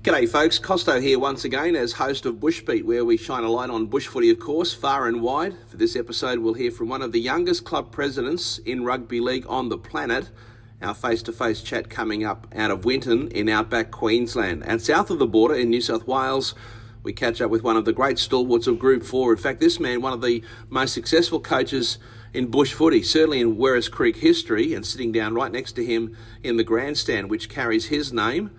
G'day folks, Costo here once again as host of Bushbeat, where we shine a light on bush footy, of course, far and wide. For this episode we'll hear from one of the youngest club presidents in rugby league on the planet. Our face-to-face chat coming up out of Winton in outback Queensland. And south of the border in New South Wales, we catch up with one of the great stalwarts of Group 4. In fact, this man, one of the most successful coaches in bush footy, certainly in Werris Creek history, and sitting down right next to him in the grandstand, which carries his name,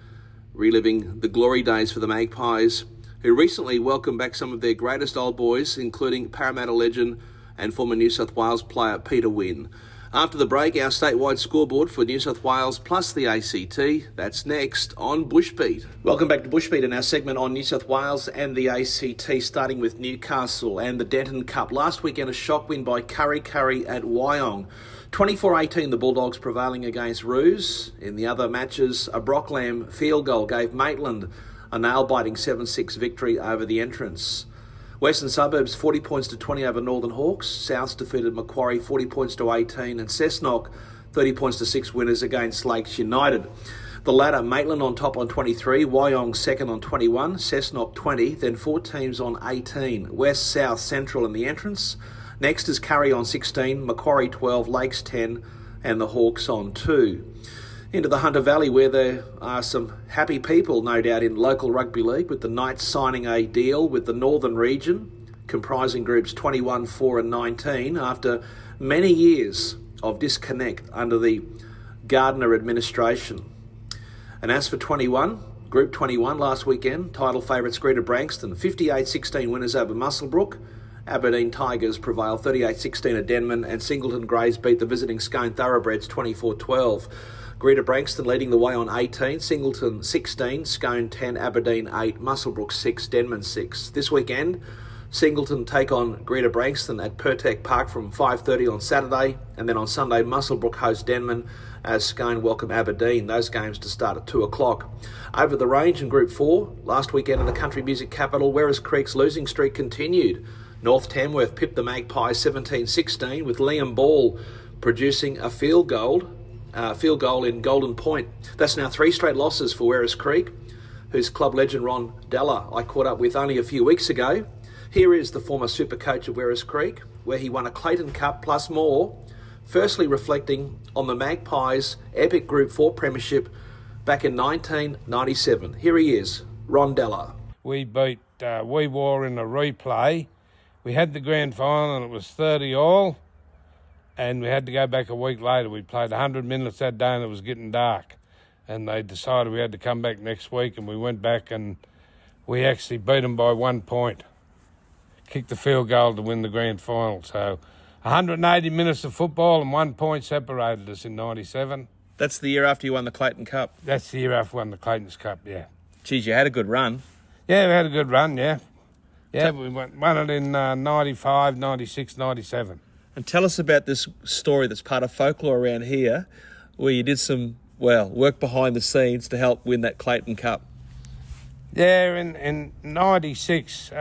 reliving the glory days for the Magpies, who recently welcomed back some of their greatest old boys, including Parramatta legend and former New South Wales player Peter Wynn. After the break, our statewide scoreboard for New South Wales plus the ACT. That's next on Bushbeat. Welcome back to Bushbeat and our segment on New South Wales and the ACT, starting with Newcastle and the Denton Cup. Last weekend, a shock win by Curry at Wyong. 24-18, the Bulldogs prevailing against Roos. In the other matches, a Brocklam field goal gave Maitland a nail-biting 7-6 victory over the entrants. Western Suburbs 40 points to 20 over Northern Hawks. Souths defeated Macquarie 40 points to 18, and Cessnock 30 points to 6 winners against Lakes United. The latter, Maitland on top on 23, Wyong second on 21, Cessnock 20, then 4 teams on 18. West, South, Central in the entrance. Next is Curry on 16, Macquarie 12, Lakes 10, and the Hawks on 2. Into the Hunter Valley, where there are some happy people, no doubt, in local rugby league, with the Knights signing a deal with the Northern region, comprising groups 21, 4 and 19, after many years of disconnect under the Gardner administration. And as for 21, Group 21 last weekend, title favourites Greta Branxton, 58-16 winners over Muswellbrook. Aberdeen Tigers prevail 38-16 at Denman, and Singleton Greys beat the visiting Scone Thoroughbreds 24-12. Greta Branxton leading the way on 18, Singleton 16, Scone 10, Aberdeen 8, Muswellbrook 6, Denman 6. This weekend, Singleton take on Greta Branxton at Pertec Park from 5:30 on Saturday, and then on Sunday, Muswellbrook host Denman as Scone welcome Aberdeen. Those games to start at 2 o'clock. Over the range in Group 4, last weekend in the country music capital, Werris Creek's losing streak continued. North Tamworth pipped the Magpies 17-16 with Liam Ball producing a field goal in Golden Point. That's now 3 straight losses for Werris Creek, whose club legend Ron Dellar I caught up with only a few weeks ago. Here is the former super coach of Werris Creek, where he won a Clayton Cup plus more, firstly reflecting on the Magpies' epic Group 4 premiership back in 1997. Here he is, Ron Dellar. We beat We War in a replay. We had the grand final and it was 30 all. And we had to go back a week later. We played 100 minutes that day and it was getting dark. And they decided we had to come back next week, and we went back and we actually beat them by 1 point. Kicked the field goal to win the grand final. So 180 minutes of football and 1 point separated us in 97. That's the year after you won the Clayton Cup? That's the year after we won the Clayton's Cup, yeah. Geez, you had a good run. Yeah, we had a good run, yeah. Yeah, we won it in 95, 96, 97. And tell us about this story that's part of folklore around here, where you did some, work behind the scenes to help win that Clayton Cup. Yeah, in 96,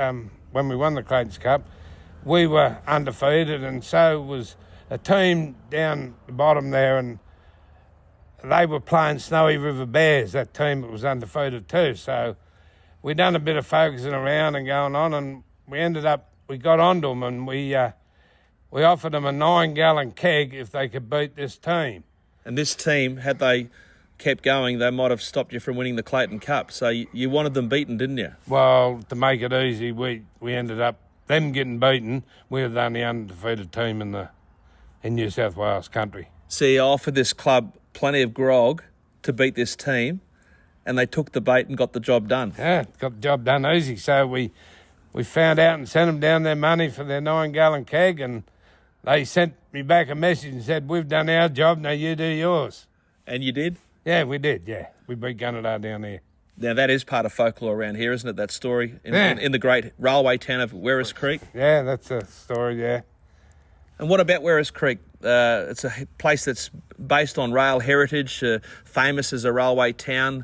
when we won the Clayton's Cup, we were undefeated, and so was a team down the bottom there, and they were playing Snowy River Bears, that team that was undefeated too. So we done a bit of focusing around and going on, and we got onto them, and we offered them a 9-gallon keg if they could beat this team. And this team, had they kept going, they might have stopped you from winning the Clayton Cup. So you wanted them beaten, didn't you? Well, to make it easy, we ended up them getting beaten. We were the only undefeated team in New South Wales country. So you offered this club plenty of grog to beat this team, and they took the bait and got the job done. Yeah, got the job done easy. So we found out and sent them down their money for their 9-gallon keg, and they sent me back a message and said, "We've done our job, now you do yours." And you did? Yeah, we did, yeah. We beat Gunnedah down there. Now, that is part of folklore around here, isn't it, that story? In the great railway town of Werris Creek? Yeah, that's a story, yeah. And what about Werris Creek? It's a place that's based on rail heritage, famous as a railway town,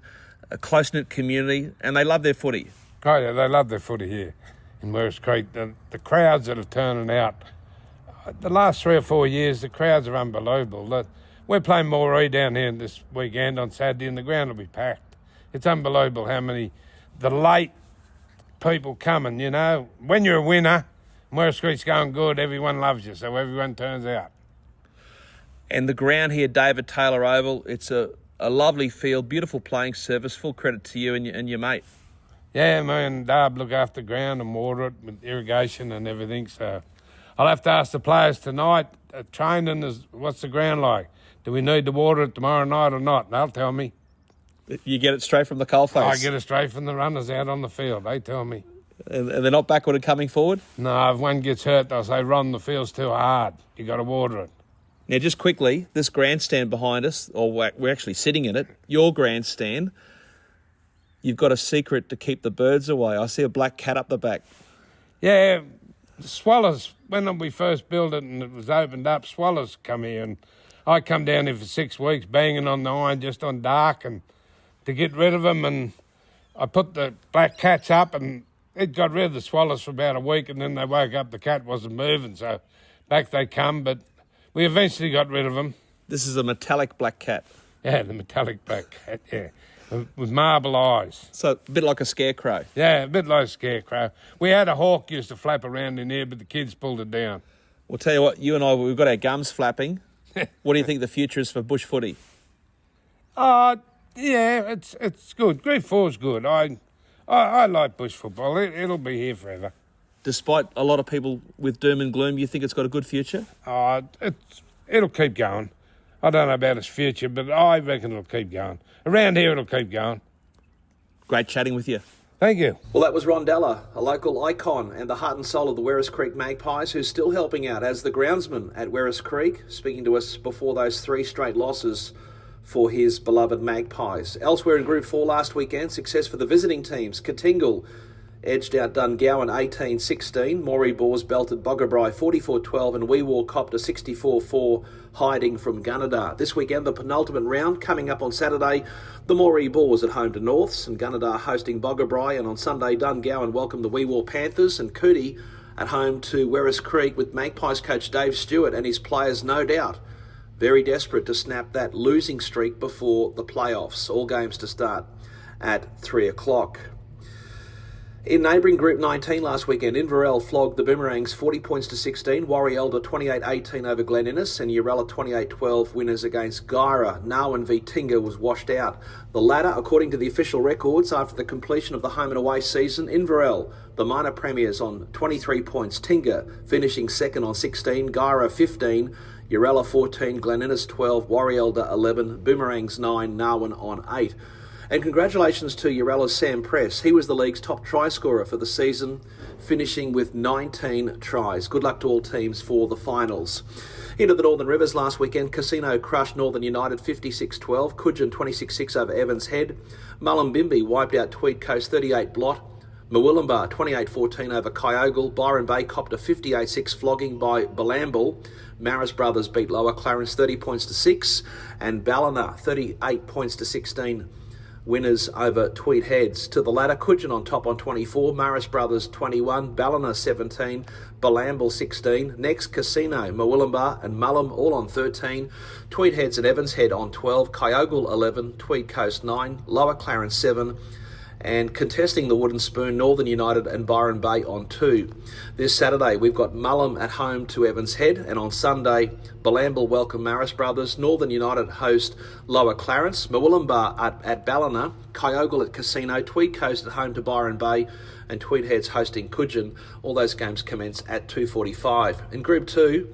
a close-knit community, and they love their footy. Oh, yeah, they love their footy here in Werris Creek. The crowds that are turning out, the last 3 or 4 years, the crowds are unbelievable. We're playing Moree down here this weekend on Saturday, and the ground will be packed. It's unbelievable how many, the late people coming, you know. When you're a winner, Werris Creek's going good, everyone loves you, so everyone turns out. And the ground here, David Taylor Oval, it's a lovely field, beautiful playing surface. Full credit to you and your mate. Yeah, me and Dad look after the ground and water it with irrigation and everything, so I'll have to ask the players tonight at training, what's the ground like? Do we need to water it tomorrow night or not? And they'll tell me. You get it straight from the coalface? I get it straight from the runners out on the field, they tell me. And they're not backward and coming forward? No, if one gets hurt, they'll say, Ron, the field's too hard. You got to water it. Now, just quickly, this grandstand behind us, or we're actually sitting in it, your grandstand, you've got a secret to keep the birds away. I see a black cat up the back. Yeah, the swallows, when we first built it and it was opened up, swallows come here, and I come down here for 6 weeks banging on the iron just on dark and to get rid of them, and I put the black cats up and it got rid of the swallows for about a week, and then they woke up, the cat wasn't moving, so back they come, but we eventually got rid of them. This is a metallic black cat. Yeah, the metallic black cat, yeah, with marble eyes. So a bit like a scarecrow. Yeah, a bit like a scarecrow. We had a hawk used to flap around in here, but the kids pulled it down. Well, tell you what, you and I, we've got our gums flapping. What do you think the future is for bush footy? Yeah, it's good. Group 4's good. I like bush football. It'll be here forever. Despite a lot of people with doom and gloom, you think it's got a good future? It'll keep going. I don't know about its future, but I reckon it'll keep going. Around here, it'll keep going. Great chatting with you. Thank you. Well, that was Ron Dellar, a local icon and the heart and soul of the Werris Creek Magpies, who's still helping out as the groundsman at Werris Creek, speaking to us before those 3 straight losses for his beloved Magpies. Elsewhere in Group 4 last weekend, success for the visiting teams. Katingal edged out Dungowan 18-16. Moree Boars belted Boggabri 44-12 and Weewar copped a 64-4 hiding from Gunnedah. This weekend, the penultimate round coming up on Saturday. The Moree Boars at home to Norths and Gunnedah hosting Boggabri, and on Sunday, Dungowan welcome the Weewar Panthers and Cootie at home to Werris Creek, with Magpies coach Dave Stewart and his players no doubt very desperate to snap that losing streak before the playoffs. All games to start at 3 o'clock. In neighbouring Group 19 last weekend, Inverell flogged the Boomerangs 40 points to 16, Warrielda 28-18 over Glen Innes, and Urella 28-12 winners against Gyra. Narwan v Tinga was washed out. The latter, according to the official records, after the completion of the home and away season, Inverell, the minor premiers, on 23 points, Tinga finishing second on 16, Gyra 15, Urella 14, Glen Innes 12, Warrielda 11, Boomerangs 9, Narwan on 8. And congratulations to Urella's Sam Press. He was the league's top try scorer for the season, finishing with 19 tries. Good luck to all teams for the finals. Into the Northern Rivers last weekend, Casino crushed Northern United 56-12, Coogin 26-6 over Evans Head, Mullumbimby wiped out Tweed Coast 38 blot, Murwillumbah 28-14 over Kyogle, Byron Bay copped a 58-6 flogging by Balambul, Maris Brothers beat Lower Clarence 30 points to 6, and Ballina 38 points to 16 winners over Tweed Heads. To the latter, Coogin on top on 24, Maris Brothers 21, Ballina 17, Balambul 16. Next, Casino, Murwillumbah and Mullum all on 13, Tweed Heads and Evans Head on 12, Kyogle 11, Tweed Coast 9, Lower Clarence 7, and contesting the Wooden Spoon, Northern United and Byron Bay on 2. This Saturday, we've got Mullum at home to Evans Head, and on Sunday, Balambul welcome Maris Brothers, Northern United host Lower Clarence, Murwillumbah at Ballina, Kyogle at Casino, Tweed Coast at home to Byron Bay, and Tweed Heads hosting Coogin. All those games commence at 2:45. In Group 2,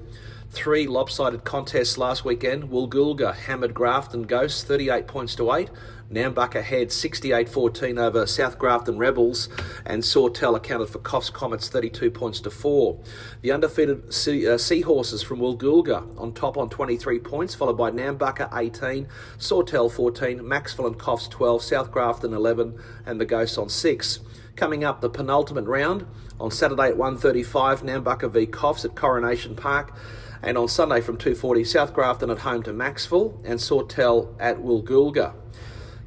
3 lopsided contests last weekend. Woolgoolga hammered Grafton Ghosts 38 points to 8. Nambucca Head 68-14 over South Grafton Rebels, and Sawtell accounted for Coffs Comets 32 points to 4. The undefeated Seahorses from Woolgoolga on top on 23 points, followed by Nambucca 18, Sawtell 14, Maxwell and Coffs 12, South Grafton 11, and the Ghosts on 6. Coming up, the penultimate round on Saturday at 1:35, Nambucca v Coffs at Coronation Park. And on Sunday from 2:40, South Grafton at home to Maxwell and Sawtell at Woolgoolga.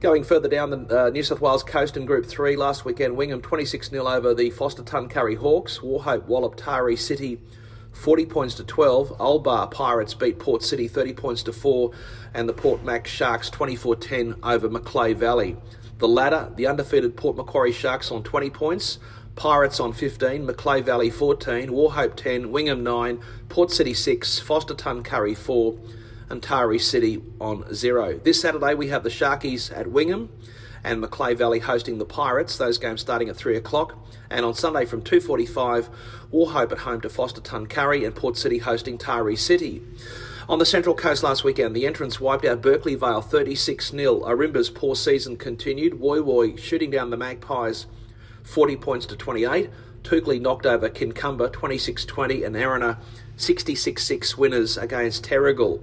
Going further down the New South Wales coast in Group 3, last weekend, Wingham 26-0 over the Foster Tuncurry Hawks. Warhope walloped Tari City 40 points to 12. Olbar Pirates beat Port City 30 points to 4. And the Port Mac Sharks 24-10 over Macleay Valley. The ladder, the undefeated Port Macquarie Sharks on 20 points, Pirates on 15, Macleay Valley 14, Warhope 10, Wingham 9, Port City 6, Foster Tuncurry 4, and Taree City on 0. This Saturday we have the Sharkies at Wingham and Macleay Valley hosting the Pirates, those games starting at 3 o'clock. And on Sunday from 2:45, Warhope at home to Foster Tuncurry and Port City hosting Taree City. On the Central Coast last weekend, the entrants wiped out Berkeley Vale 36-0. Orimba's poor season continued. Woy Woy shooting down the Magpies 40 points to 28. Toukley knocked over Kincumber 26-20 and Erina 66-6 winners against Terrigal.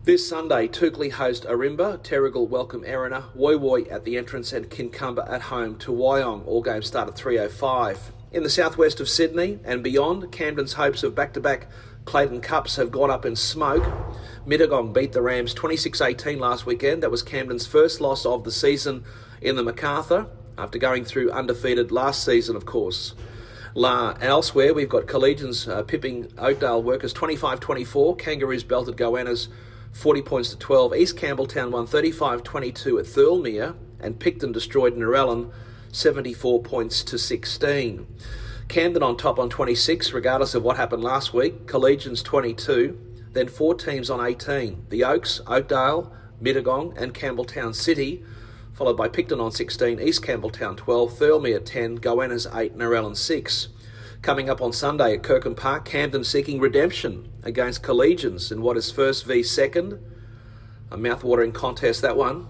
This Sunday, Toukley host Orimba, Terrigal welcome Erina, Woy Woy at the entrance and Kincumber at home to Wyong. All games start at 3:05. In the southwest of Sydney and beyond, Camden's hopes of back-to-back Clayton Cups have gone up in smoke. Mittagong beat the Rams 26-18 last weekend. That was Camden's first loss of the season in the MacArthur, after going through undefeated last season, of course. Elsewhere, we've got Collegians pipping Oakdale Workers 25-24. Kangaroos belted Goannas 40 points to 12. East Campbelltown won 35-22 at Thirlmere, and Picton destroyed Narellan 74 points to 16. Camden on top on 26, regardless of what happened last week. Collegians 22, then 4 teams on 18. The Oaks, Oakdale, Mittagong and Campbelltown City, followed by Picton on 16, East Campbelltown 12, Thirlmere 10, Goannas 8, Narellan 6. Coming up on Sunday at Kirkham Park, Camden seeking redemption against Collegians in what is first v second. A mouth-watering contest, that one.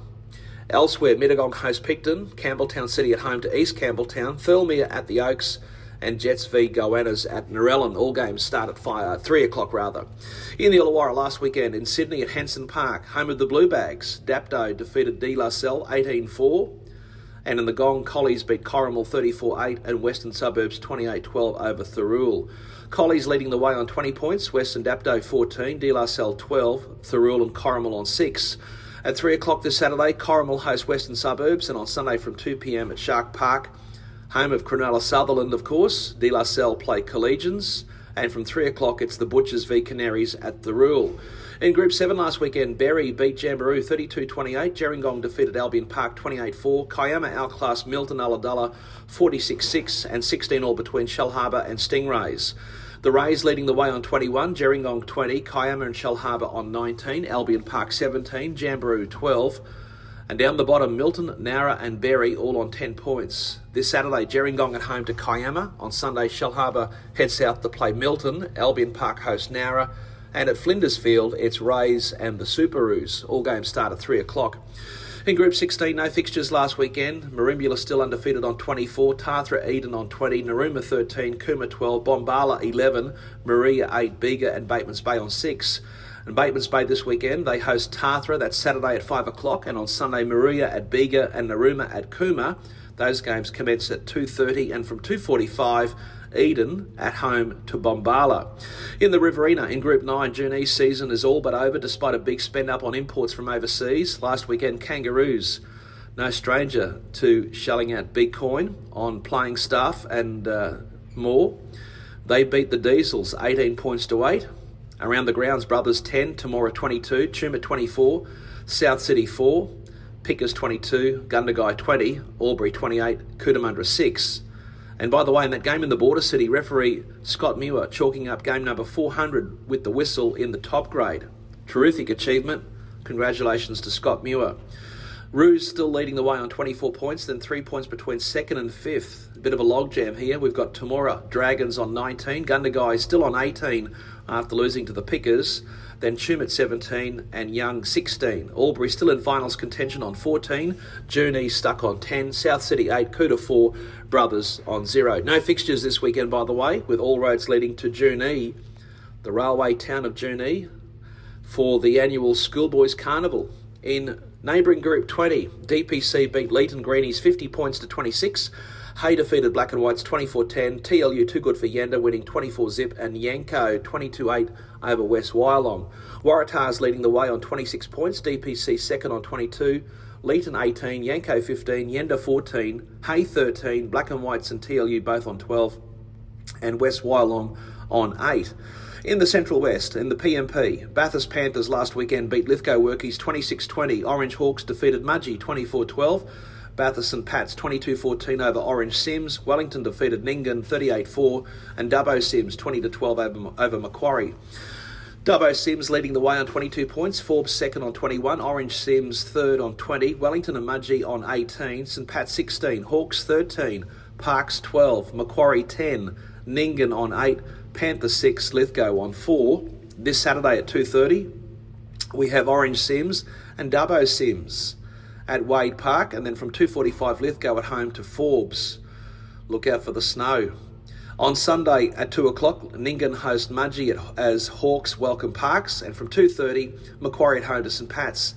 Elsewhere, Mittagong host Picton, Campbelltown City at home to East Campbelltown, Thirlmere at the Oaks, and Jets v Goannas at Narellan. All games start at 3 o'clock rather. In the Illawarra last weekend in Sydney at Henson Park, home of the Blue Bags, Dapto defeated Dellar 18-4. And in the Gong, Collies beat Corrimal 34-8 and Western Suburbs 28-12 over Thirroul. Collies leading the way on 20 points, Western Dapto 14, Dellar 12, Thirroul and Corrimal on 6. At 3 o'clock this Saturday, Corrimal hosts Western Suburbs, and on Sunday from 2 p.m. at Shark Park, home of Cronulla Sutherland, of course, Dellar play Collegians, and from 3 o'clock it's the Butchers v Canaries at Thirroul. In Group 7 last weekend, Berry beat Jamboree 32-28, Gerringong defeated Albion Park 28-4, Kiama outclassed Milton Ulladulla 46-6, and 16 all between Shellharbour and Stingrays. The Rays leading the way on 21, Gerringong 20, Kiama and Shellharbour on 19, Albion Park 17, Jamboree 12, and down the bottom, Milton, Nowra and Berry all on 10 points. This Saturday, Gerringong at home to Kiama. On Sunday, Shellharbour head south to play Milton, Albion Park hosts Nowra, and at Flinders Field, it's Rays and the Superoos. All games start at 3 o'clock. In Group 16, no fixtures last weekend. Merimbula still undefeated on 24, Tathra Eden on 20, Narooma 13, Cooma 12, Bombala 11, Maria 8, Bega and Batemans Bay on 6. And Batemans Bay this weekend, they host Tathra, that's Saturday at 5 o'clock, and on Sunday, Maria at Bega and Narooma at Cooma. Those games commence at 2:30, and from 2:45, Eden at home to Bombala. In the Riverina, in Group 9, June East season is all but over despite a big spend up on imports from overseas. Last weekend, Kangaroos, no stranger to shelling out big coin on playing staff and more. They beat the Diesels 18 points to 8. Around the grounds, Brothers 10, Temora 22, Tumut 24, South City 4, Pickers 22, Gundagai 20, Albury 28, Cootamundra 6. And by the way, in that game in the Border City, referee Scott Muir chalking up game number 400 with the whistle in the top grade. Terrific achievement. Congratulations to Scott Muir. Roos still leading the way on 24 points, then 3 points between second and fifth. A bit of a logjam here. We've got Temora Dragons on 19, Gundagai still on 18 after losing to the Pickers, then Tumut 17 and Young 16. Albury still in finals contention on 14, Junee stuck on 10, South City 8, Coota 4, Brothers on 0. No fixtures this weekend, by the way, with all roads leading to Junee, the railway town of Junee, for the annual Schoolboys Carnival. In neighbouring Group 20, DPC beat Leeton Greenies 50 points to 26. Hay defeated Black and Whites 24-10. TLU too good for Yenda winning 24-zip, and Yanko 22-8 over West Wyalong. Waratahs leading the way on 26 points. DPC second on 22. Leeton 18, Yanko 15, Yenda 14, Hay 13, Black and Whites and TLU both on 12, and West Wyalong on 8. In the Central West, in the PMP, Bathurst Panthers last weekend beat Lithgow Workies 26-20. Orange Hawks defeated Mudgee 24-12. Bathurst St Pat's 22-14 over Orange Sims. Wellington defeated Nyngan 38-4. And Dubbo Sims 20-12 over Macquarie. Dubbo Sims leading the way on 22 points. Forbes second on 21. Orange Sims third on 20. Wellington and Mudgee on 18. St Pat's 16. Hawks 13. Parks 12. Macquarie 10. Nyngan on 8. Panther 6. Lithgow on 4. This Saturday at 2:30, we have Orange Sims and Dubbo Sims at Wade Park, and then from 2:45 Lithgow at home to Forbes. Look out for the snow. On Sunday at 2 o'clock, Nyngan host Mudgee as Hawks welcome Parks, and from 2:30 Macquarie at home to St Pat's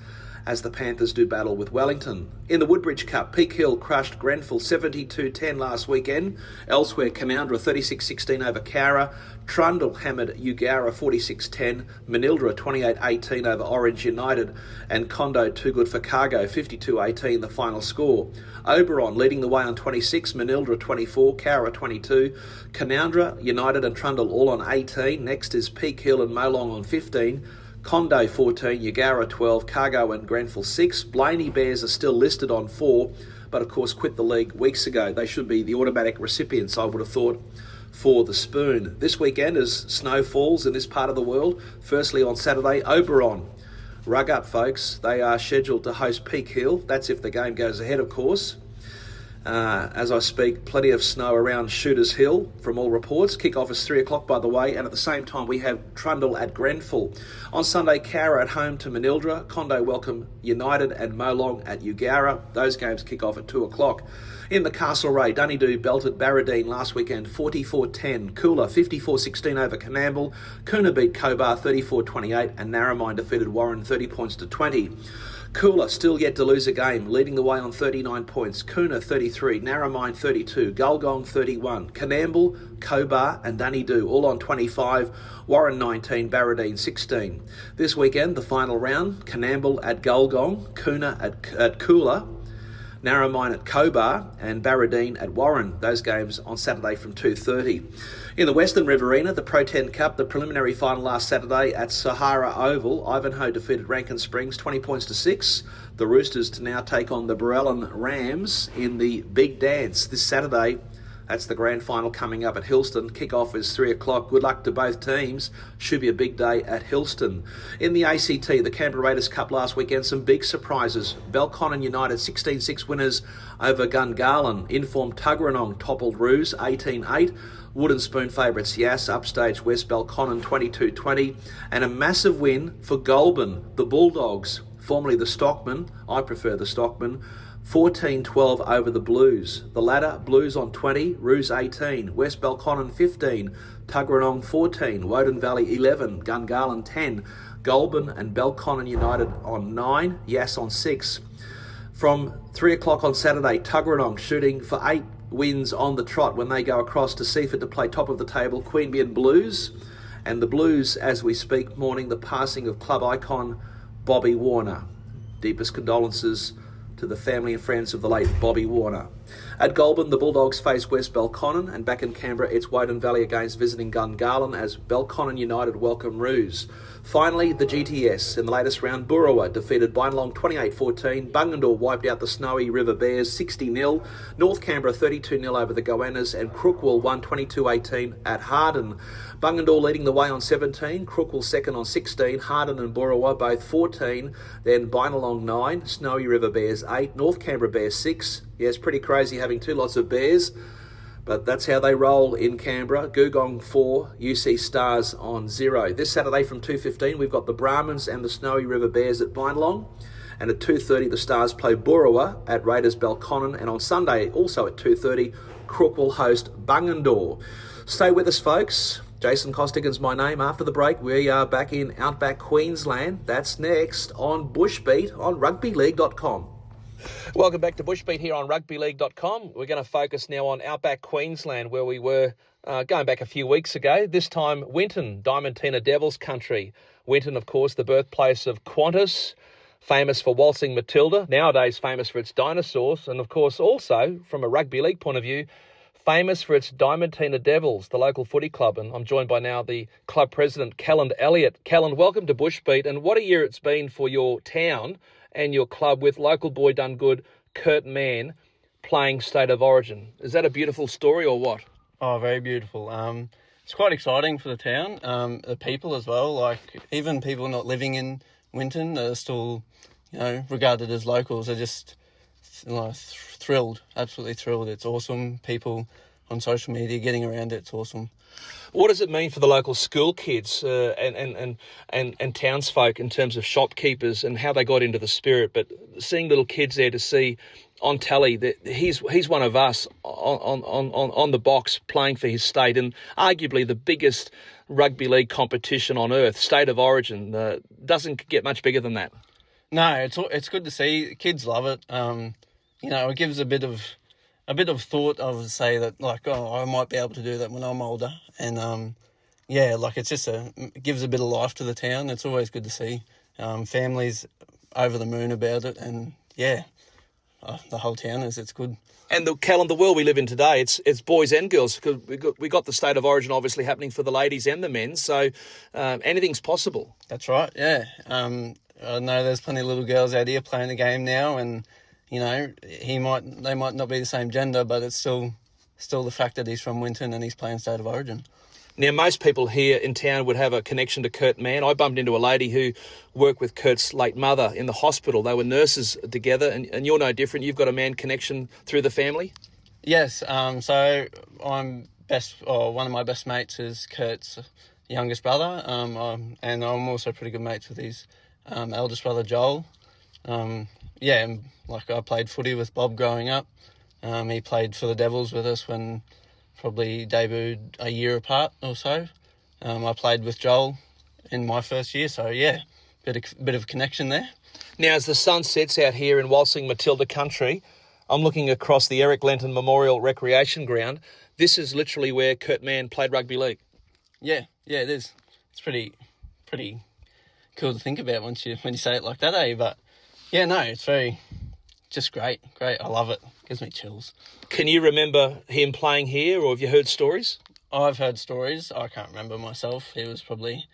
as the Panthers do battle with Wellington. In the Woodbridge Cup, Peak Hill crushed Grenfell 72-10 last weekend. Elsewhere, Canowindra 36-16 over Cowra. Trundle hammered Eugowra 46-10. Manildra 28-18 over Orange United. And Condo too good for Cargo 52-18 the final score. Oberon leading the way on 26, Manildra 24, Cowra 22. Canowindra, United and Trundle all on 18. Next is Peak Hill and Molong on 15. Condo 14, Eugowra 12, Cargo and Grenfell 6. Blaney Bears are still listed on 4, but of course quit the league weeks ago. They should be the automatic recipients, I would have thought, for the spoon. This weekend, as snow falls in this part of the world, firstly on Saturday, Oberon. Rug up, folks. They are scheduled to host Peak Hill. That's if the game goes ahead, of course. As I speak, plenty of snow around Shooters Hill from all reports. Kick-off is 3 o'clock, by the way, and at the same time we have Trundle at Grenfell. On Sunday, Cowra at home to Manildra. Condo welcome United and Molong at Eugowra. Those games kick off at 2 o'clock. In the Castlereagh, Dunedoo belted Barradine last weekend 44-10. Coolah 54-16 over Canamble. Coonah beat Cobar 34-28 and Narromine defeated Warren 30 points to 20. Coolah still yet to lose a game, leading the way on 39 points. Coonah 33, Narromine 32, Gulgong 31, Canamble, Cobar and Dunedoo all on 25, Warren 19, Barradine 16. This weekend, the final round, Canamble at Gulgong, Coonah at Coolah, Narromine at Cobar and Barradine at Warren. Those games on Saturday from 2:30. In the Western Riverina, the Pro 10 Cup, the preliminary final last Saturday at Sahara Oval. Ivanhoe defeated Rankin Springs 20 points to 6. The Roosters to now take on the Barellan Rams in the Big Dance this Saturday. That's the grand final coming up at Hillston. Kick-off is 3 o'clock. Good luck to both teams. Should be a big day at Hillston. In the ACT, the Canberra Raiders Cup last weekend, some big surprises. Belconnen United 16-6 winners over Gungahlin. Informed Tuggeranong toppled Roos 18-8. Wooden Spoon favourites Yass upstage West Belconnen 22-20. And a massive win for Goulburn, the Bulldogs, formerly the Stockmen. I prefer the Stockmen. 14-12 over the Blues. The latter, Blues on 20, Roos 18, West Belconnen 15, Tuggeranong 14, Woden Valley 11, Gungahlin 10, Goulburn and Belconnen United on 9, Yass on 6. From 3 o'clock on Saturday, Tuggeranong shooting for 8 wins on the trot when they go across to Seaford to play top of the table, Queanbeyan Blues. And the Blues, as we speak, mourning the passing of club icon Bobby Warner. Deepest condolences to the family and friends of the late Bobby Warner. At Goulburn, the Bulldogs face West Belconnen, and back in Canberra, it's Woden Valley against visiting Gungahlin as Belconnen United welcome Roos. Finally, the GTS. In the latest round, Burrawa defeated Bynalong 28-14. Bungendore wiped out the Snowy River Bears 60-0. North Canberra 32-0 over the Goannas, and Crookwell won 22-18 at Harden. Bungendore leading the way on 17. Crookwell second on 16. Harden and Burrawa both 14. Then Bynalong 9. Snowy River Bears 8. North Canberra Bears 6. Yeah, it's pretty crazy having two lots of Bears, but that's how they roll in Canberra. Googong 4, UC Stars on 0. This Saturday from 2:15, we've got the Brahmins and the Snowy River Bears at Bynalong. And at 2:30, the Stars play Burrawa at Raiders Belconnen. And on Sunday, also at 2:30, Crook will host Bungendore. Stay with us, folks. Jason Costigan's my name. After the break, we are back in Outback Queensland. That's next on Bushbeat on rugbyleague.com. Welcome back to Bushbeat here on rugbyleague.com. We're going to focus now on Outback Queensland, where we were going back a few weeks ago. This time, Winton, Diamantina Devils country. Winton, of course, the birthplace of Qantas, famous for Waltzing Matilda, nowadays famous for its dinosaurs, and of course also, from a rugby league point of view, famous for its Diamantina Devils, the local footy club, and I'm joined by now the club president, Callan Elliott. Callan, welcome to Bushbeat, and what a year it's been for your town and your club with local boy done good, Kurt Mann, playing State of Origin. Is that a beautiful story or what? Oh, very beautiful. It's quite exciting for the town, the people as well. Like, even people not living in Winton are still, regarded as locals. They're just thrilled, absolutely thrilled. It's awesome. People on social media getting around it, it's awesome. What does it mean for the local school kids and townsfolk in terms of shopkeepers and how they got into the spirit? But seeing little kids there to see on tally that he's one of us on the box playing for his state, and arguably the biggest rugby league competition on earth, State of Origin, doesn't get much bigger than that. No, it's good to see. Kids love it. It gives a bit of thought of, say, that, like, I might be able to do that when I'm older. And, it gives a bit of life to the town. It's always good to see. Families over the moon about it. And, the whole town it's good. And the world we live in today, it's boys and girls, because we got the State of Origin obviously happening for the ladies and the men. So anything's possible. That's right, yeah. I know there's plenty of little girls out here playing the game now, and they might not be the same gender, but it's still the fact that he's from Winton and he's playing State of Origin. Now, most people here in town would have a connection to Kurt Mann. I bumped into a lady who worked with Kurt's late mother in the hospital. They were nurses together, and you're no different. You've got a Mann connection through the family? Yes, so one of my best mates is Kurt's youngest brother, and I'm also pretty good mates with his eldest brother, Joel. I played footy with Bob growing up. He played for the Devils with us when probably debuted a year apart or so. I played with Joel in my first year, so bit of connection there. Now, as the sun sets out here in Walsing Matilda country, I'm looking across the Eric Lenton Memorial Recreation Ground. This is literally where Kurt Mann played rugby league. Yeah, it is. It's pretty cool to think about when you say it like that, eh? But it's very just great. I love it. Gives me chills. Can you remember him playing here, or have you heard stories? I've heard stories. I can't remember myself. It was probably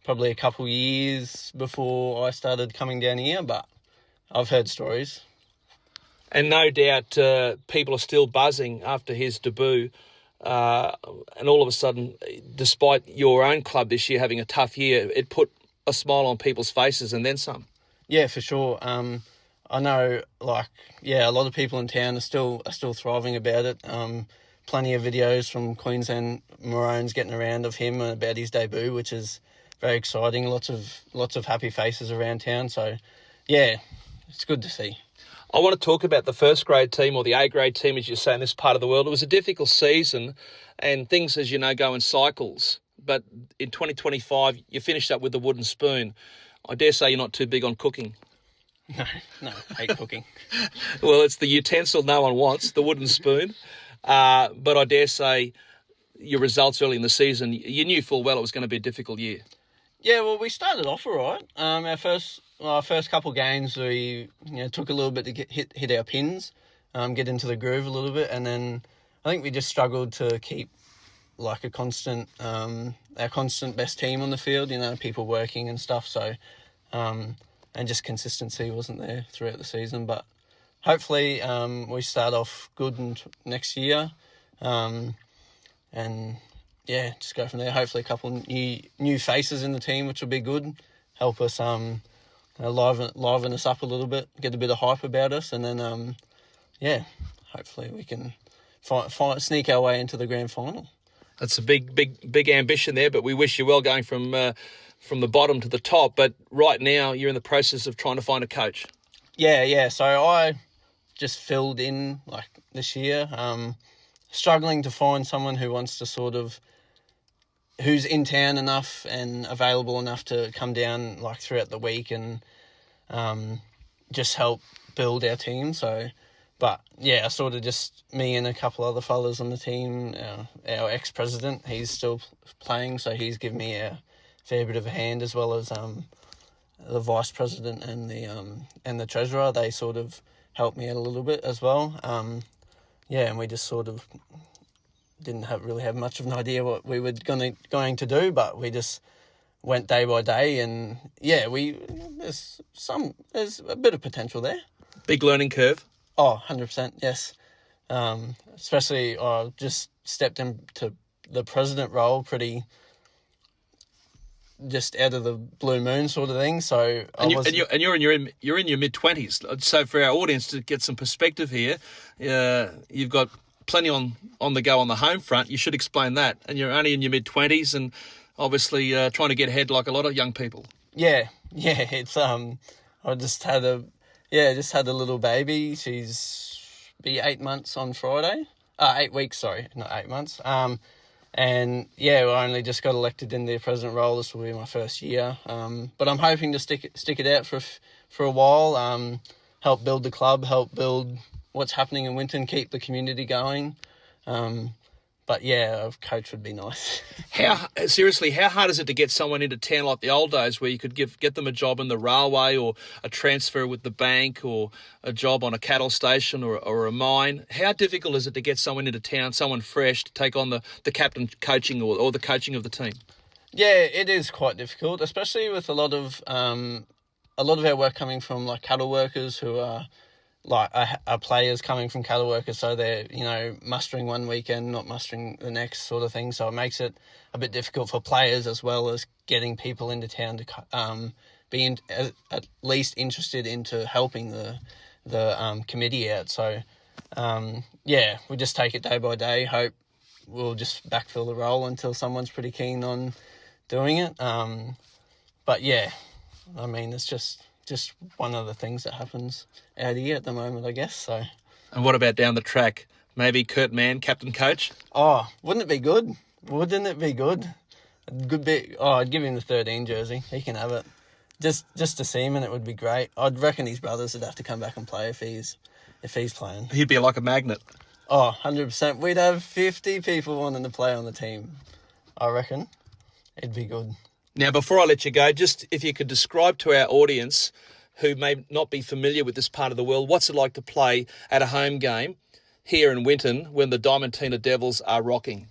a couple years before I started coming down here, but I've heard stories. And no doubt people are still buzzing after his debut. And all of a sudden, despite your own club this year having a tough year, it put a smile on people's faces and then some. Yeah, for sure. I know, a lot of people in town are still thriving about it. Plenty of videos from Queensland Maroons getting around of him about his debut, which is very exciting. Lots of happy faces around town. So, it's good to see. I want to talk about the first grade team, or the A grade team, as you say, in this part of the world. It was a difficult season, and things, as you know, go in cycles. But in 2025, you finished up with the wooden spoon. I dare say you're not too big on cooking. No, hate cooking. Well, it's the utensil no one wants, the wooden spoon. But I dare say your results early in the season, you knew full well it was going to be a difficult year. Yeah, well, we started off all right. Our first couple of games, we took a little bit to hit our pins, get into the groove a little bit, and then I think we just struggled to keep our constant best team on the field. People working and stuff. So, and just consistency wasn't there throughout the season. But hopefully, we start off good next year, and just go from there. Hopefully, a couple new faces in the team, which will be good. Help us liven us up a little bit, get a bit of hype about us, and then hopefully we can sneak our way into the grand final. That's a big ambition there, but we wish you well going from the bottom to the top. But right now, you're in the process of trying to find a coach. Yeah. So I just filled in this year, struggling to find someone who wants to who's in town enough and available enough to come down throughout the week and just help build our team. So, but yeah, sort of just me and a couple other fellas on the team. Our ex-president, he's still playing, so he's given me a fair bit of a hand, as well as the vice president and the treasurer. They sort of helped me out a little bit as well. And we just sort of didn't really have much of an idea what we were going to do, but we just went day by day, and there's a bit of potential there. Big learning curve. Oh, 100%, yes. Especially I just stepped into the president role pretty just out of the blue moon sort of thing. So you're in your mid-20s. So for our audience to get some perspective here, you've got plenty on the go on the home front. You should explain that. And you're only in your mid-20s and obviously trying to get ahead like a lot of young people. Yeah. It's I just had a little baby. She's be 8 months on Friday. 8 weeks, sorry, not 8 months. And I only just got elected in the president role. This will be my first year. But I'm hoping to stick it out for a while. Help build the club, help build what's happening in Winton, keep the community going. But a coach would be nice. How hard is it to get someone into town like the old days where you could get them a job in the railway or a transfer with the bank or a job on a cattle station or a mine? How difficult is it to get someone into town, someone fresh, to take on the captain coaching or the coaching of the team? Yeah, it is quite difficult, especially with a lot of our work coming from like cattle workers who are players coming from cattle workers, so they're, mustering one weekend, not mustering the next sort of thing. So it makes it a bit difficult for players as well as getting people into town to be at least interested into helping the committee out. So, we just take it day by day, hope we'll just backfill the role until someone's pretty keen on doing it. It's just one of the things that happens out here at the moment, I guess. So. And what about down the track? Maybe Kurt Mann, captain coach? Oh, wouldn't it be good? Good bit. Oh, I'd give him the 13 jersey. He can have it. Just to see him, and it would be great. I'd reckon his brothers would have to come back and play if he's playing. He'd be like a magnet. Oh, 100%. We'd have 50 people wanting to play on the team. I reckon. It'd be good. Now, before I let you go, just if you could describe to our audience who may not be familiar with this part of the world, what's it like to play at a home game here in Winton when the Diamantina Devils are rocking?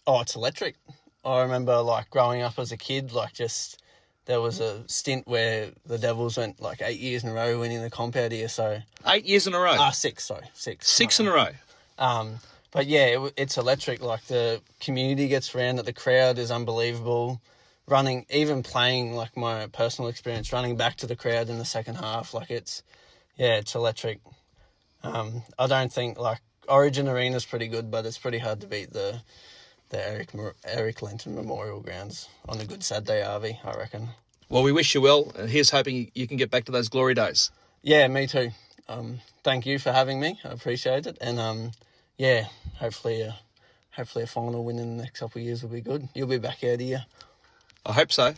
Oh, it's electric. I remember growing up as a kid, there was a stint where the Devils went 8 years in a row winning the comp out here. So 8 years in a row? 6, sorry. 6. 6 in a row? It's electric. The community gets around it. The crowd is unbelievable. Even playing, my personal experience, running back to the crowd in the second half, it's electric. I don't think, Origin Arena's pretty good, but it's pretty hard to beat the Eric Lenton Memorial Grounds on a good Saturday, RV, I reckon. Well, we wish you well. Here's hoping you can get back to those glory days. Yeah, me too. Thank you for having me. I appreciate it. And, hopefully a final win in the next couple of years will be good. You'll be back out here. I hope so.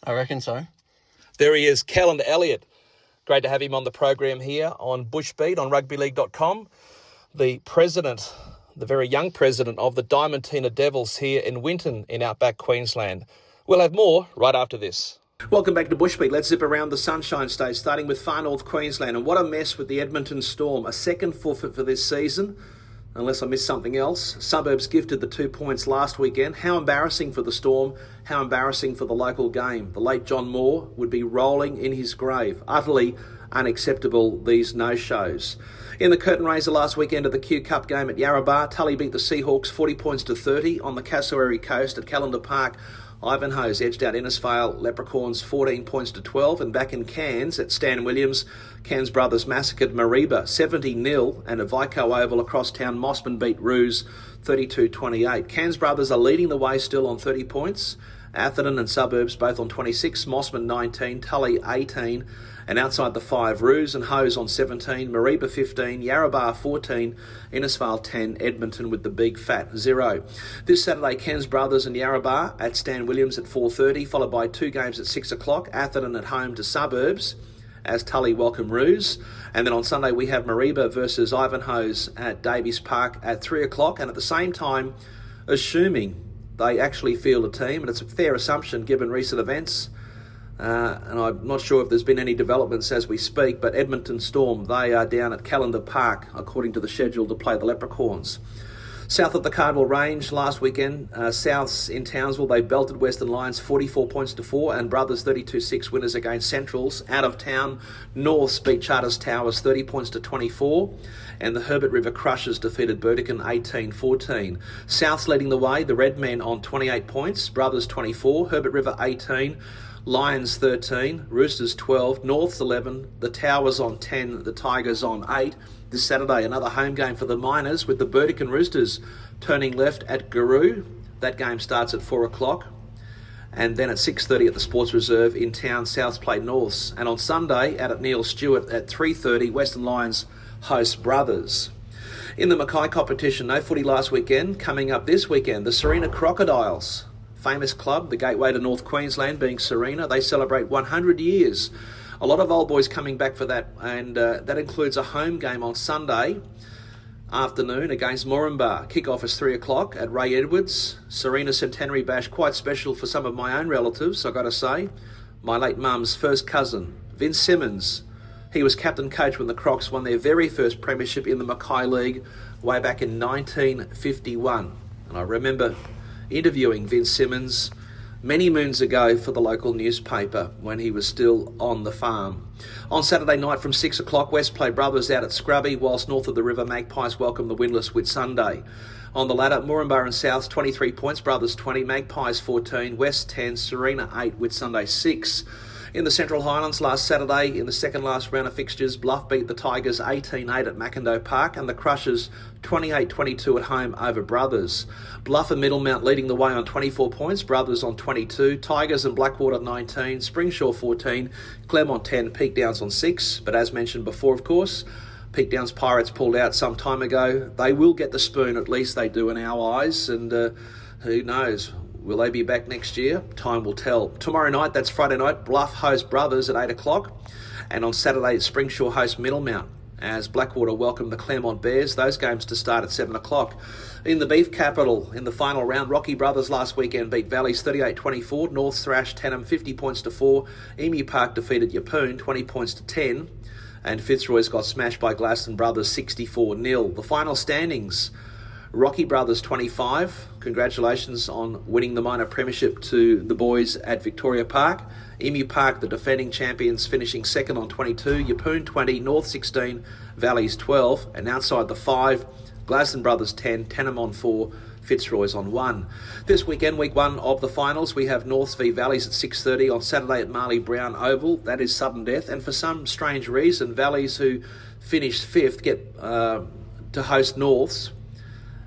I reckon so. There he is, Callan Elliott. Great to have him on the program here on Bushbeat on rugbyleague.com. The president, the very young president of the Diamantina Devils here in Winton in outback Queensland. We'll have more right after this. Welcome back to Bushbeat. Let's zip around the Sunshine State, starting with far north Queensland. And what a mess with the Edmonton Storm. A second forfeit for this season, unless I missed something else. Suburbs gifted the 2 points last weekend. How embarrassing for the Storm. How embarrassing for the local game. The late John Moore would be rolling in his grave. Utterly unacceptable, these no-shows. In the curtain raiser last weekend of the Q Cup game at Yarrabah, Tully beat the Seahawks 40 points to 30 on the Cassowary Coast at Callender Park. Ivanhoe's edged out Innisfail Leprechauns 14 points to 12, and back in Cairns at Stan Williams, Cairns Brothers massacred Mareeba 70-0, and at Vico Oval across town, Mossman beat Roos 32-28. Cairns Brothers are leading the way still on 30 points. Atherton and Suburbs both on 26, Mossman 19, Tully 18, and outside the 5, Roos and Hose on 17, Mareeba 15, Yarrabah 14, Innisfail 10, Edmonton with the big fat 0. This Saturday, Cairns Brothers and Yarrabah at Stan Williams at 4:30, followed by 2 games at 6 o'clock, Atherton at home to Suburbs as Tully welcome Roos. And then on Sunday we have Mareeba versus Ivanhoe's at Davies Park at 3 o'clock, and at the same time, assuming they actually field a team, and it's a fair assumption given recent events, and I'm not sure if there's been any developments as we speak, but Edmonton Storm, they are down at Callender Park according to the schedule to play the Leprechauns. South of the Cardwell Range last weekend, Souths in Townsville, they belted Western Lions 44 points to 4, and Brothers 32-6 winners against Centrals. Out of town, Norths beat Charters Towers 30 points to 24, and the Herbert River Crushers defeated Burdekin 18-14. Souths leading the way, the Red Men on 28 points, Brothers 24, Herbert River 18, Lions 13, Roosters 12, Norths 11, the Towers on 10, the Tigers on 8. This Saturday, another home game for the Miners with the Burdekin Roosters turning left at Garoo. That game starts at 4 o'clock. And then at 6:30 at the Sports Reserve in town, Souths play Norths. And on Sunday, out at Neil Stewart at 3:30, Western Lions host Brothers. In the Mackay competition, no footy last weekend. Coming up this weekend, the Serena Crocodiles. Famous club, the gateway to North Queensland being Serena. They celebrate 100 years. A lot of old boys coming back for that, and that includes a home game on Sunday afternoon against Moranbah. Kick-off is 3 o'clock at Ray Edwards. Serena Centenary Bash, quite special for some of my own relatives, I've got to say. My late mum's first cousin, Vince Simmons. He was captain coach when the Crocs won their very first premiership in the Mackay League way back in 1951. And I remember interviewing Vince Simmons many moons ago for the local newspaper when he was still on the farm. On Saturday night from 6 o'clock, West play Brothers out at Scrubby, whilst north of the river, Magpies welcome the winless Whitsunday. On the ladder, Moranbah and Souths 23 points, Brothers 20, Magpies 14, West 10, Serena 8, Whitsunday 6. In the Central Highlands last Saturday, in the second last round of fixtures, Bluff beat the Tigers 18-8 at Mackendou Park and the Crushers 28-22 at home over Brothers. Bluff and Middlemount leading the way on 24 points, Brothers on 22, Tigers and Blackwater 19, Springshaw 14, Claremont 10, Peak Downs on 6. But as mentioned before, of course, Peak Downs Pirates pulled out some time ago. They will get the spoon, at least they do in our eyes, and who knows? Will they be back next year? Time will tell. Tomorrow night, that's Friday night, Bluff host Brothers at 8 o'clock. And on Saturday, Springshaw host Middlemount as Blackwater welcome the Claremont Bears. Those games to start at 7 o'clock. In the beef capital, in the final round, Rocky Brothers last weekend beat Valleys 38-24. North thrashed Tannum 50 points to 4. Emu Park defeated Yeppoon 20 points to 10. And Fitzroy's got smashed by Glaston Brothers 64-0. The final standings: Rocky Brothers 25. Congratulations on winning the minor premiership to the boys at Victoria Park. Emu Park, the defending champions, finishing second on 22. Yeppoon 20, North 16, Valleys 12. And outside the 5, Glaston Brothers 10, Tannum on 4, Fitzroy's on 1. This weekend, week 1 of the finals, we have Norths v Valleys at 6:30 on Saturday at Marley Brown Oval. That is sudden death. And for some strange reason, Valleys, who finished 5th, get to host Norths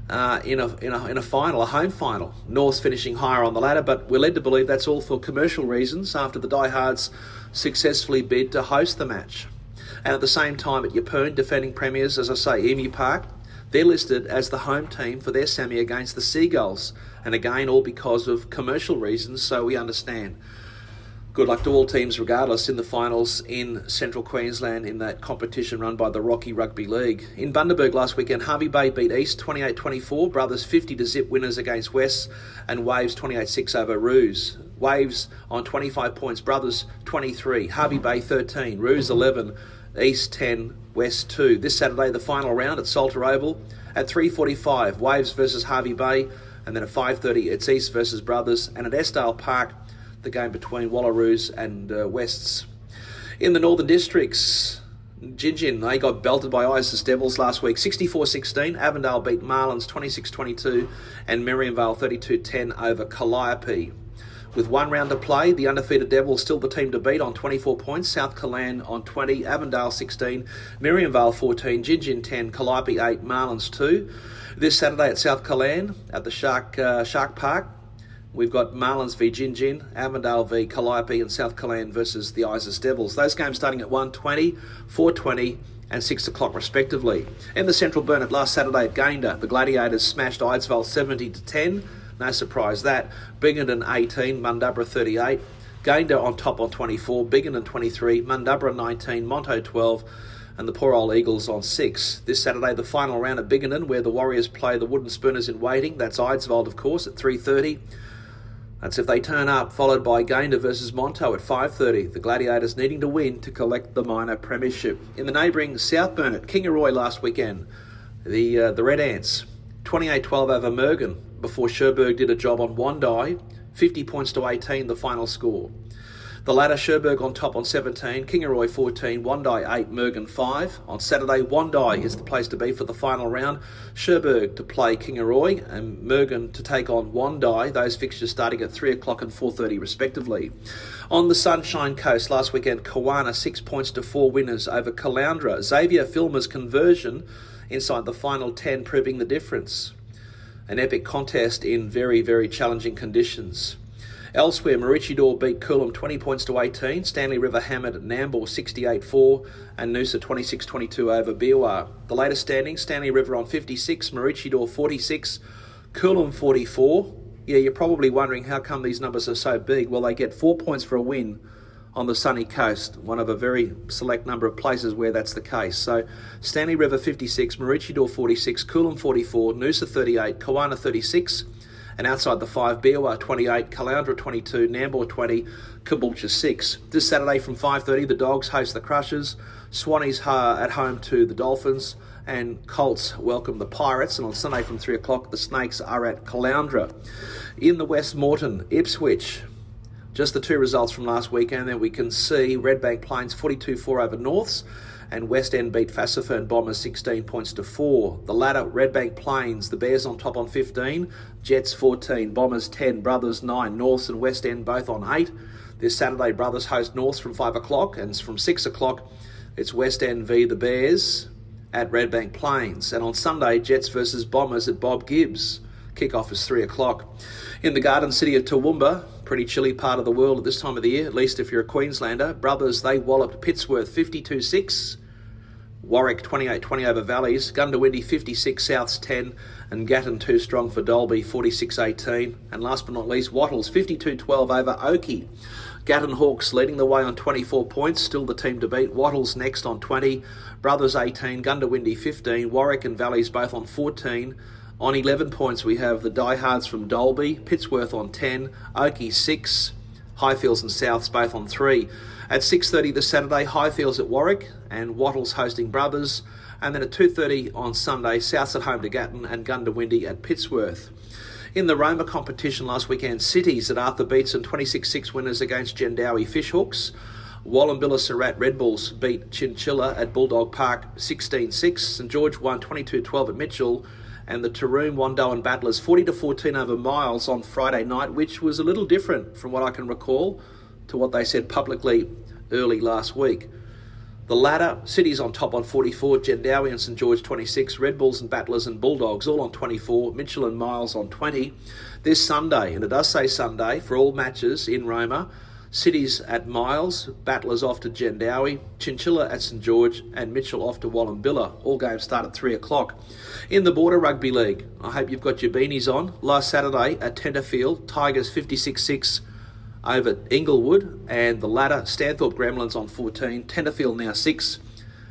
in a final, a home final. North's finishing higher on the ladder, but we're led to believe that's all for commercial reasons after the diehards successfully bid to host the match. And at the same time at Yeppoon, defending premiers, as I say, Emu Park, they're listed as the home team for their semi against the Seagulls. And again, all because of commercial reasons, so we understand. Good luck to all teams regardless in the finals in Central Queensland in that competition run by the Rocky Rugby League. In Bundaberg last weekend, Harvey Bay beat East 28-24, Brothers 50-0 winners against West, and Waves 28-6 over Roos. Waves on 25 points, Brothers 23, Harvey Bay 13, Roos 11, East 10, West 2. This Saturday, the final round at Salter Oval at 3:45, Waves versus Harvey Bay, and then at 5:30, it's East versus Brothers, and at Estdale Park, the game between Wallaroos and Wests. In the Northern Districts, Gingin, they got belted by Isis Devils last week, 64-16. Avondale beat Marlins 26-22, and Merriamvale 32-10 over Calliope. With one round to play, the undefeated Devils still the team to beat on 24 points. South Callan on 20, Avondale 16, Merriamvale 14, Gingin 10, Calliope 8, Marlins 2. This Saturday at South Callan at the Shark Park, we've got Marlins v Gingin, Avondale v Calliope, and South Callan versus the Isis Devils. Those games starting at 1:20, 4:20 and 6 o'clock respectively. In the Central Burnett last Saturday at Gayndah, the Gladiators smashed Eidsvoll 70-10. No surprise that. Binghamton 18, Mundubbera 38. Gayndah on top on 24, Binghamton 23, Mundubbera 19, Monto 12, and the poor old Eagles on 6. This Saturday, the final round at Binghamton, where the Warriors play the Wooden Spooners in waiting. That's Eidsvold, of course, at 3:30. That's if they turn up, followed by Gayndah versus Monto at 5:30. The Gladiators needing to win to collect the minor premiership. In the neighbouring South Burnett, Kingaroy last weekend, the Red Ants 28-12 over Mergen before Sherburg did a job on Wandai, 50 points to 18, the final score. The latter, Sherburg on top on 17, Kingaroy 14, Wandai 8, Mergen 5. On Saturday, Wandai is the place to be for the final round. Sherburg to play Kingaroy and Mergen to take on Wandai. Those fixtures starting at 3 o'clock and 4:30 respectively. On the Sunshine Coast last weekend, Kawana 6 points to 4 winners over Caloundra. Xavier Filmer's conversion inside the final 10 proving the difference. An epic contest in very, very challenging conditions. Elsewhere, Maroochydore beat Coolum 20 points to 18, Stanley River hammered Nambour 68-4 and Noosa 26-22 over Biwa. The latest standings, Stanley River on 56, Maroochydore 46, Coolum 44. Yeah, you're probably wondering how come these numbers are so big. Well, they get 4 points for a win on the sunny coast, one of a very select number of places where that's the case. So Stanley River 56, Maroochydore 46, Coolum 44, Noosa 38, Kawana 36, and outside the 5, Biwa 28, Caloundra 22, Nambour 20, Caboolture 6. This Saturday from 5:30, the Dogs host the Crushers, Swannies are at home to the Dolphins, and Colts welcome the Pirates. And on Sunday from 3 o'clock, the Snakes are at Caloundra. In the West Moreton, Ipswich. Just the two results from last weekend, then we can see Redbank Plains 42-4 over Norths, and West End beat Fassifern Bombers 16 points to 4. The latter, Redbank Plains, the Bears on top on 15, Jets 14, Bombers 10, Brothers 9, Norths and West End both on 8. This Saturday, Brothers host Norths from 5 o'clock, and from 6 o'clock, it's West End v the Bears at Redbank Plains. And on Sunday, Jets versus Bombers at Bob Gibbs. Kickoff is 3 o'clock. In the Garden City of Toowoomba, pretty chilly part of the world at this time of the year, at least if you're a Queenslander. Brothers, they walloped Pittsworth 52-6. Warwick 28-20 over Valleys. Gundawindi 56, Souths 10. And Gatton too strong for Dolby 46-18. And last but not least, Wattles 52-12 over Oakey. Gatton Hawks leading the way on 24 points, still the team to beat. Wattles next on 20. Brothers 18, Gundawindi 15. Warwick and Valleys both on 14. On 11 points, we have the Diehards from Dolby, Pittsworth on 10, Oakey 6, Highfields and Souths both on 3. At 6:30 this Saturday, Highfields at Warwick and Wattles hosting Brothers. And then at 2:30 on Sunday, Souths at home to Gatton and Gundawindi at Pittsworth. In the Roma competition last weekend, Cities at Arthur Beetson 26-6 winners against Gendowie Fishhooks. Wallumbilla Surat Red Bulls beat Chinchilla at Bulldog Park 16-6. St George won 22-12 at Mitchell. And the Taroom Wandoan Battlers 40-14 over Miles on Friday night, which was a little different from what I can recall to what they said publicly early last week. The latter, Cities on top on 44, Gendowie and St George 26, Red Bulls and Battlers and Bulldogs all on 24, Mitchell and Miles on 20. This Sunday, and it does say Sunday, for all matches in Roma, Cities at Miles, Battlers off to Gendowie, Chinchilla at St George and Mitchell off to Wallumbilla. All games start at 3 o'clock. In the Border Rugby League, I hope you've got your beanies on. Last Saturday at Tenterfield, Tigers 56-6 over Inglewood, and the latter, Stanthorpe Gremlins on 14, Tenterfield now 6,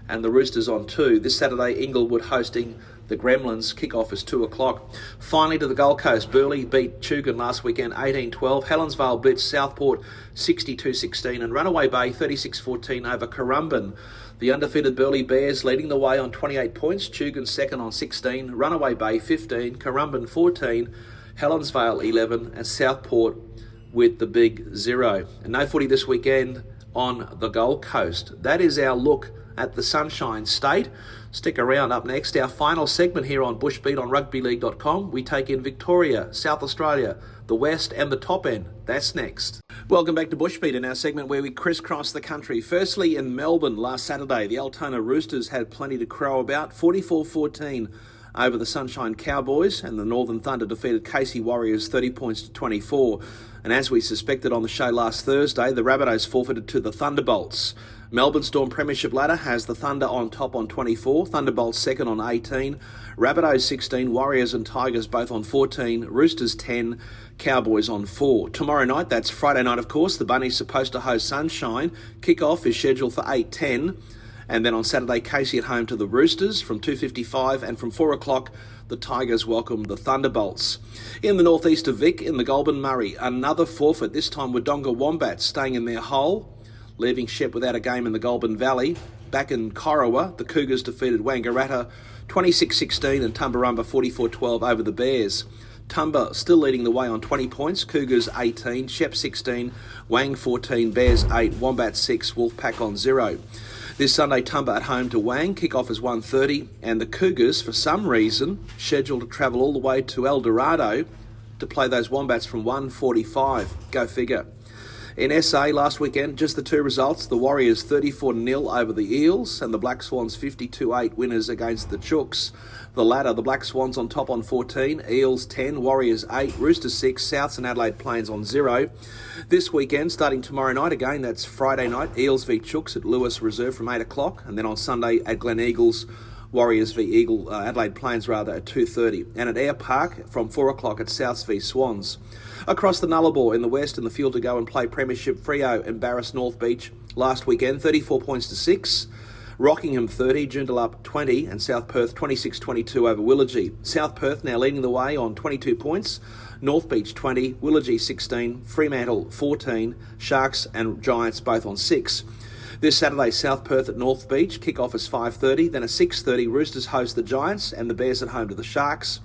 and the Roosters on 2. This Saturday, Inglewood hosting the Gremlins. Kick-off is 2 o'clock. Finally to the Gold Coast, Burleigh beat Tugun last weekend 18-12. Helensvale blitz Southport 62-16, and Runaway Bay 36-14 over Currumbin. The undefeated Burleigh Bears leading the way on 28 points. Tugun second on 16. Runaway Bay 15. Currumbin 14. Helensvale 11. And Southport with the big 0. And no footy this weekend on the Gold Coast. That is our look at the Sunshine State. Stick around. Up next, our final segment here on Bushbeat on rugbyleague.com. We take in Victoria, South Australia, the West and the top end. That's next. Welcome back to Bushbeat in our segment where we crisscross the country. Firstly, in Melbourne last Saturday, the Altona Roosters had plenty to crow about. 44-14 over the Sunshine Cowboys, and the Northern Thunder defeated Casey Warriors 30 points to 24. And as we suspected on the show last Thursday, the Rabbitohs forfeited to the Thunderbolts. Melbourne Storm Premiership ladder has the Thunder on top on 24, Thunderbolts second on 18, Rabbitohs 16, Warriors and Tigers both on 14, Roosters 10, Cowboys on 4. Tomorrow night, that's Friday night of course, the Bunnies supposed to host Sunshine. Kick-off is scheduled for 8:10. And then on Saturday, Casey at home to the Roosters from 2:55, and from 4 o'clock, the Tigers welcome the Thunderbolts. In the northeast of Vic, in the Goulburn Murray, another forfeit, this time Wodonga Wombats staying in their hole, leaving Shep without a game in the Goulburn Valley. Back in Corowa, the Cougars defeated Wangaratta 26-16 and Tumbarumba 44-12 over the Bears. Tumba still leading the way on 20 points, Cougars 18, Shep 16, Wang 14, Bears 8, Wombat 6, Wolfpack on 0. This Sunday, Tumba at home to Wang, kick-off is 1:30, and the Cougars, for some reason, scheduled to travel all the way to El Dorado to play those Wombats from 1:45. Go figure. In SA last weekend, just the two results, the Warriors 34-0 over the Eels and the Black Swans 52-8 winners against the Chooks. The latter, the Black Swans on top on 14, Eels 10, Warriors 8, Roosters 6, Souths and Adelaide Plains on 0. This weekend, starting tomorrow night again, that's Friday night, Eels v Chooks at Lewis Reserve from 8 o'clock, and then on Sunday at Glen Eagles, Warriors v Adelaide Plains at 2:30, and at Air Park from 4 o'clock at Souths v Swans. Across the Nullarbor in the west, in the field to go and play Premiership, Freo and Barras North Beach last weekend, 34 points to 6. Rockingham 30, Joondalup 20, and South Perth 26-22 over Willagee. South Perth now leading the way on 22 points. North Beach 20, Willagee 16, Fremantle 14, Sharks and Giants both on 6. This Saturday, South Perth at North Beach, kick-off is 5:30, then at 6:30, Roosters host the Giants and the Bears at home to the Sharks.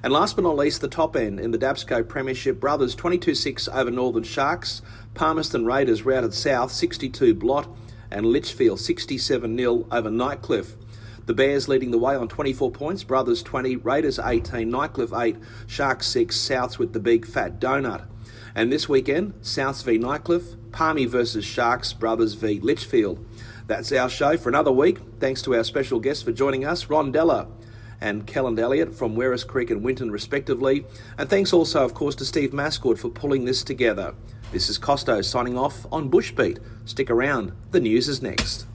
And last but not least, the top end in the Dabsco Premiership, Brothers 22-6 over Northern Sharks, Palmerston Raiders routed South 62 blot, and Litchfield 67-0 over Nightcliff. The Bears leading the way on 24 points, Brothers 20, Raiders 18, Nightcliff 8, Sharks 6, Souths with the big fat donut. And this weekend, Souths v Nightcliff, Palmy versus Sharks, Brothers v Litchfield. That's our show for another week. Thanks to our special guests for joining us, Ron Dellar and Kelland Elliott from Werris Creek and Winton respectively. And thanks also, of course, to Steve Mascord for pulling this together. This is Costo signing off on Bushbeat. Stick around, the news is next.